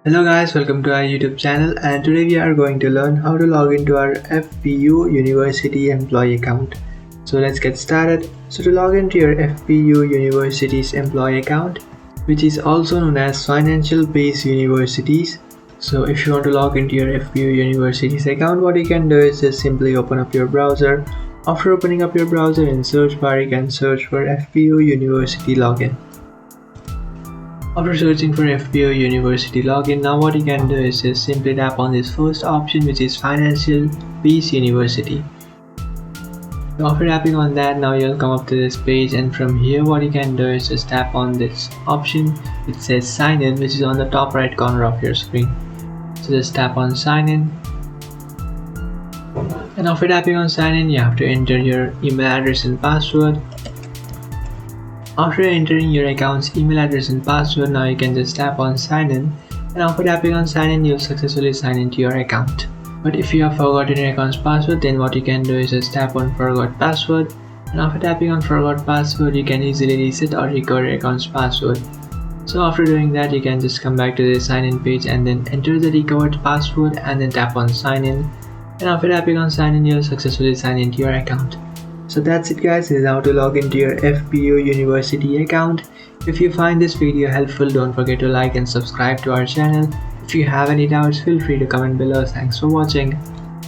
Hello guys, welcome to our YouTube channel, and today we are going to learn how to log into our FPU University employee account. So let's get started. So to log into your FPU University's employee account, which is also known as Financial Base Universities. So if you want to log into your FPU University's account, what you can do is just simply open up your browser. After opening up your browser, in search bar you can search for FPU University login. After searching for FPU University login, now what you can do is just simply tap on this first option, which is Financial Base University. So after tapping on that, now you'll come up to this page, and from here what you can do is just tap on this option which says sign in, which is on the top right corner of your screen. So just tap on sign in, and after tapping on sign in, you have to enter your email address and password. After entering your account's email address and password, now you can just tap on sign in, and after tapping on sign in, you'll successfully sign into your account. But if you have forgotten your account's password, then what you can do is just tap on forgot password, and after tapping on forgot password, you can easily reset or recover your account's password. So after doing that, you can just come back to the sign in page and then enter the recovered password and then tap on sign in, and after tapping on sign in, you'll successfully sign into your account. So that's it guys, this is how to log into your FPU University account. If you find this video helpful, don't forget to like and subscribe to our channel. If you have any doubts, feel free to comment below. Thanks for watching.